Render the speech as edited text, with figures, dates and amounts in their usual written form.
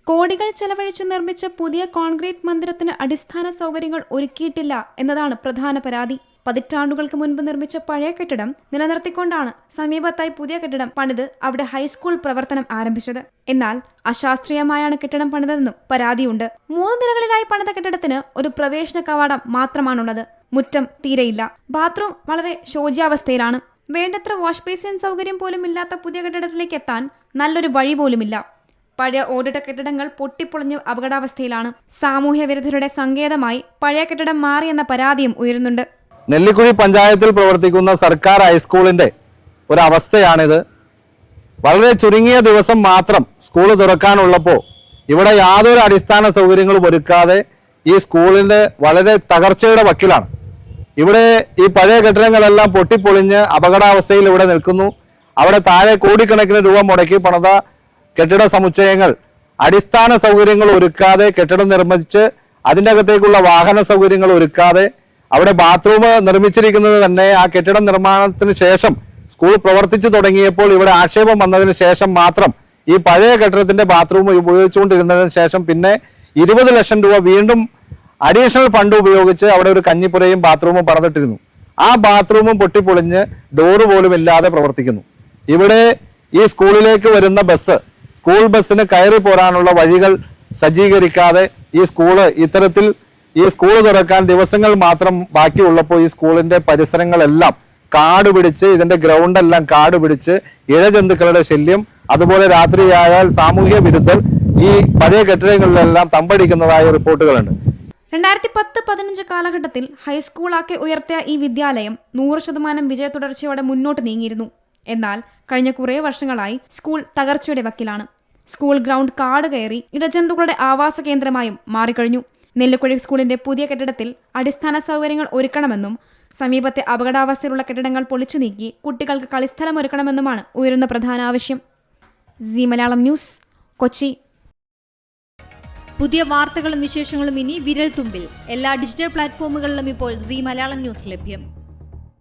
കോടികൾ ചെലവഴിച്ച് നിർമ്മിച്ച പുതിയ കോൺക്രീറ്റ് മന്ദിരത്തിന് അടിസ്ഥാന സൗകര്യങ്ങൾ ഒരുക്കിയിട്ടില്ല എന്നതാണ് പ്രധാന പരാതി. പതിറ്റാണ്ടുകൾക്ക് മുൻപ് നിർമ്മിച്ച പഴയ കെട്ടിടം നിലനിർത്തിക്കൊണ്ടാണ് സമീപത്തായി പുതിയ കെട്ടിടം പണിത് അവിടെ ഹൈസ്കൂൾ പ്രവർത്തനം ആരംഭിച്ചത്. എന്നാൽ അശാസ്ത്രീയമായാണ് കെട്ടിടം പണിതതെന്നും പരാതിയുണ്ട്. 3 നിലകളിലായി പണിത കെട്ടിടത്തിന് ഒരു പ്രവേശന കവാടം മാത്രമാണുള്ളത്. മുറ്റം തീരെയില്ല. ബാത്റൂം വളരെ ശോച്യാവസ്ഥയിലാണ്. വേണ്ടത്ര വാഷ് ബേസിൻ സൗകര്യം പോലും ഇല്ലാത്ത പുതിയ കെട്ടിടത്തിലേക്ക് എത്താൻ നല്ലൊരു വഴി പോലുമില്ല. പഴയ ഓടിട്ട കെട്ടിടങ്ങൾ പൊട്ടിപ്പൊളിഞ്ഞ് അപകടാവസ്ഥയിലാണ്. സാമൂഹ്യ വിരുദ്ധരുടെ സങ്കേതമായി പഴയ കെട്ടിടം മാറിയെന്ന പരാതിയും ഉയരുന്നുണ്ട്. നെല്ലിക്കുഴി പഞ്ചായത്തിൽ പ്രവർത്തിക്കുന്ന സർക്കാർ ഹൈസ്കൂളിന്റെ ഒരു അവസ്ഥയാണിത്. വളരെ ചുരുങ്ങിയ ദിവസം മാത്രം സ്കൂൾ തുറക്കാനുള്ളപ്പോൾ ഇവിടെ യാതൊരു അടിസ്ഥാന സൗകര്യങ്ങളും ഒരുക്കാതെ ഈ സ്കൂളിന്റെ വളരെ തകർച്ചയുടെ വക്കിലാണ്. ഇവിടെ ഈ പഴയ കെട്ടിടങ്ങളെല്ലാം പൊട്ടിപ്പൊളിഞ്ഞ് അപകടാവസ്ഥയിൽ ഇവിടെ നിൽക്കുന്നു. അവിടെ താഴെ കോടിക്കണക്കിന് രൂപ മുടക്കി പണിത കെട്ടിട സമുച്ചയങ്ങൾ അടിസ്ഥാന സൗകര്യങ്ങൾ ഒരുക്കാതെ കെട്ടിടം നിർമ്മിച്ച് അതിൻ്റെ അകത്തേക്കുള്ള വാഹന സൗകര്യങ്ങൾ ഒരുക്കാതെ അവിടെ ബാത്റൂം നിർമ്മിച്ചിരിക്കുന്നത് തന്നെ ആ കെട്ടിടം നിർമ്മാണത്തിന് ശേഷം സ്കൂൾ പ്രവർത്തിച്ചു തുടങ്ങിയപ്പോൾ ഇവിടെ ആക്ഷേപം വന്നതിന് ശേഷം മാത്രം ഈ പഴയ കെട്ടിടത്തിന്റെ ബാത്റൂം ഉപയോഗിച്ചുകൊണ്ടിരുന്നതിന് ശേഷം പിന്നെ 20 ലക്ഷം രൂപ വീണ്ടും അഡീഷണൽ ഫണ്ട് ഉപയോഗിച്ച് അവിടെ ഒരു കഞ്ഞിപ്പുരയും ബാത്റൂമും പണിതിട്ടിരുന്നു. ആ ബാത്റൂമും പൊട്ടിപ്പൊളിഞ്ഞ് ഡോറ് പോലും ഇല്ലാതെ പ്രവർത്തിക്കുന്നു. ഇവിടെ ഈ സ്കൂളിലേക്ക് വരുന്ന സ്കൂൾ ബസ്സിന് കയറി പോരാനുള്ള വഴികൾ സജ്ജീകരിക്കാതെ ഈ സ്കൂൾ തുറക്കാൻ ദിവസങ്ങൾ മാത്രം ബാക്കിയുള്ളപ്പോൾ ഈ സ്കൂളിന്റെ പരിസരങ്ങളെല്ലാം കാട് പിടിച്ച് ഇതിന്റെ ഗ്രൗണ്ടെല്ലാം കാട് പിടിച്ച് ഇഴജന്തുക്കളുടെ ശല്യം, അതുപോലെ രാത്രിയായാൽ സാമൂഹ്യ വിരുദ്ധർ ഈ പഴയ കെട്ടിടങ്ങളിലെല്ലാം തമ്പടിക്കുന്നതായ റിപ്പോർട്ടുകളുണ്ട്. 2010-15 കാലഘട്ടത്തിൽ ഹൈസ്കൂളാക്കി ഉയർത്തിയ ഈ വിദ്യാലയം 100% വിജയ തുടർച്ചയോടെ മുന്നോട്ട് നീങ്ങിയിരുന്നു. എന്നാൽ കഴിഞ്ഞ കുറേ വർഷങ്ങളായി സ്കൂൾ തകർച്ചയുടെ വക്കിലാണ്. സ്കൂൾ ഗ്രൗണ്ട് കാട് കയറി ഇടജന്തുക്കളുടെ ആവാസ കേന്ദ്രമായും മാറിക്കഴിഞ്ഞു. നെല്ലിക്കുഴി സ്കൂളിന്റെ പുതിയ കെട്ടിടത്തിൽ അടിസ്ഥാന സൗകര്യങ്ങൾ ഒരുക്കണമെന്നും സമീപത്തെ അപകടാവസ്ഥയിലുള്ള കെട്ടിടങ്ങൾ പൊളിച്ചു നീക്കി കുട്ടികൾക്ക് കളിസ്ഥലം ഒരുക്കണമെന്നുമാണ് ഉയരുന്ന പ്രധാന ആവശ്യം. സീ മലയാളം ന്യൂസ്, കൊച്ചി. പുതിയ വാർത്തകളും വിശേഷങ്ങളും ഇനി വിരൽ തുമ്പിൽ. എല്ലാ ഡിജിറ്റൽ പ്ലാറ്റ്ഫോമുകളിലും ഇപ്പോൾ സീ മലയാളം ന്യൂസ് ലഭ്യം.